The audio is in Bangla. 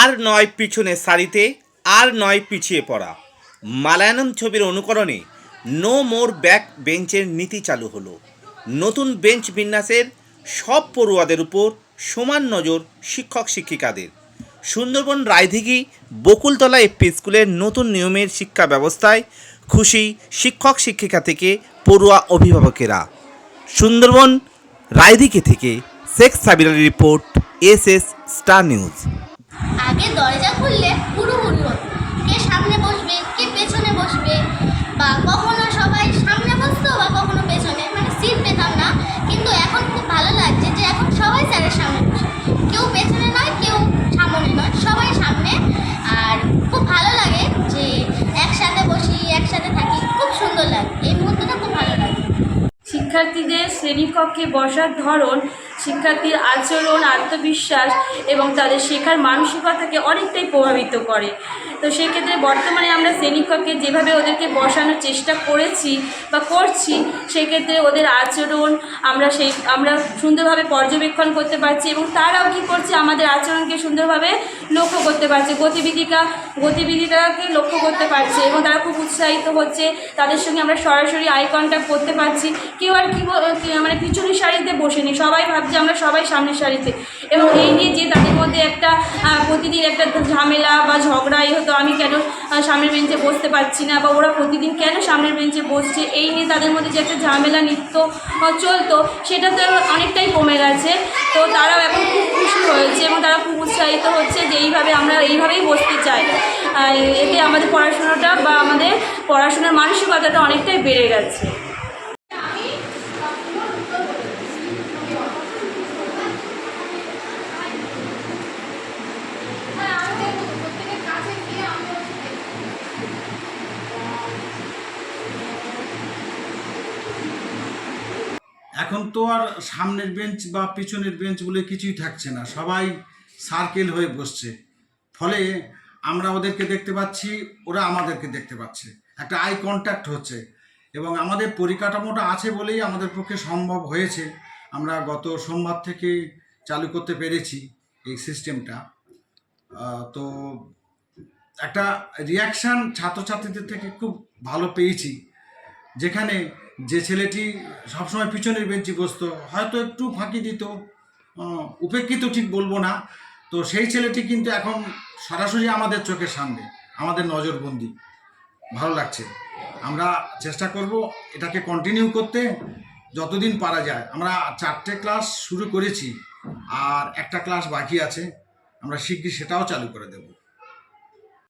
আর নয় পিছনের সারিতে, আর নয় পিছিয়ে পড়া। মালায়ালাম ছবির অনুকরণে নো মোর ব্যাক বেঞ্চের নীতি চালু হলো। নতুন বেঞ্চ বিন্যাসের সব পড়ুয়াদের উপর সমান নজর শিক্ষক শিক্ষিকাদের। সুন্দরবন রায়দিঘি বকুলতলা এফপি স্কুলের নতুন নিয়মের শিক্ষা ব্যবস্থায় খুশি শিক্ষক শিক্ষিকা থেকে পড়ুয়া অভিভাবকেরা। সুন্দরবন রায়দিঘি থেকে শেখ সাবিরের রিপোর্ট, এসএস স্টার নিউজ। আগে দরজা খুললে হুড়োহুড়ি হতো, কে সামনে বসবে কে পেছনে বসবে, বা কখনো সবাই সামনে বসতো বা কখনো পেছনে, মানে সিট পেতাম না। কিন্তু এখন খুব ভালো লাগছে যে এখন সবাই স্যারের সামনে বসে, কেউ পেছনে নয় কেউ সামনে নয়, সবাই সামনে। আর খুব ভালো লাগে যে একসাথে বসি একসাথে থাকি, খুব সুন্দর লাগে, এই মুহূর্তটা খুব ভালো লাগে। শিক্ষার্থীদের শ্রেণীকক্ষে বসার ধরন, শিক্ষার্থীর আচরণ, আত্মবিশ্বাস এবং তাদের শেখার মানসিকতাকে অনেকটাই প্রভাবিত করে। তো সেক্ষেত্রে বর্তমানে আমরা শ্রেণীকক্ষে যেভাবে ওদেরকে বসানোর চেষ্টা করেছি বা করছি, সেক্ষেত্রে ওদের আচরণ আমরা সুন্দরভাবে পর্যবেক্ষণ করতে পারছি এবং তারাও কী করছে আমাদের আচরণকে সুন্দরভাবে লক্ষ্য করতে পারছে, গতিবিধিটাকে লক্ষ্য করতে পারছে এবং তারা খুব উৎসাহিত হচ্ছে। তাদের সঙ্গে আমরা সরাসরি আই কন্ট্যাক্ট করতে পারছি। কেউ আর মানে পিছনের সারিতে বসেনি, সবাই ভাবছে আমরা সবাই সামনের সারিতে। এবং এই নিয়ে যে তাদের মধ্যে একটা প্রতিদিন একটা ঝামেলা বা ঝগড়াই হতো, আমি কেন সামনের বেঞ্চে বসতে পারছি না, বা ওরা প্রতিদিন কেন সামনের বেঞ্চে বসছে, এই নিয়ে তাদের মধ্যে যে একটা ঝামেলা নিত্য চলতো, সেটা তো অনেকটাই কমে গেছে। তো তারাও এখন খুব খুশি হয়েছে এবং তারা খুব উৎসাহিত হচ্ছে যে আমরা এইভাবেই বসতে চাই। এতে আমাদের পড়াশোনাটা বা আমাদের পড়াশোনার মানসিকতাটা অনেকটাই বেড়ে গেছে। এখন তো আর সামনের বেঞ্চ বা পিছনের বেঞ্চ বলে কিছুই থাকছে না, সবাই সার্কেল হয়ে বসছে। ফলে আমরা ওদেরকে দেখতে পাচ্ছি, ওরা আমাদেরকে দেখতে পাচ্ছে, একটা আই কন্ট্যাক্ট হচ্ছে এবং আমাদের পরিকাঠামোটা আছে বলেই আমাদের পক্ষে সম্ভব হয়েছে। আমরা গত সোমবার থেকে চালু করতে পেরেছি এই সিস্টেমটা। তো একটা রিয়াকশান ছাত্রছাত্রীদের থেকে খুব ভালো পেয়েছি, যেখানে যে ছেলেটি সবসময় পিছনের বেঞ্চে বসতো, হয়তো একটু ফাঁকি দিত, উপেক্ষিত ঠিক বলবো না, তো সেই ছেলেটি কিন্তু এখন সরাসরি আমাদের চোখের সামনে, আমাদের নজরবন্দি। ভালো লাগছে। আমরা চেষ্টা করব এটাকে কন্টিনিউ করতে যতদিন পারা যায়। আমরা 4টে ক্লাস শুরু করেছি আর একটা ক্লাস বাকি আছে, আমরা শিগগির সেটাও চালু করে দেব।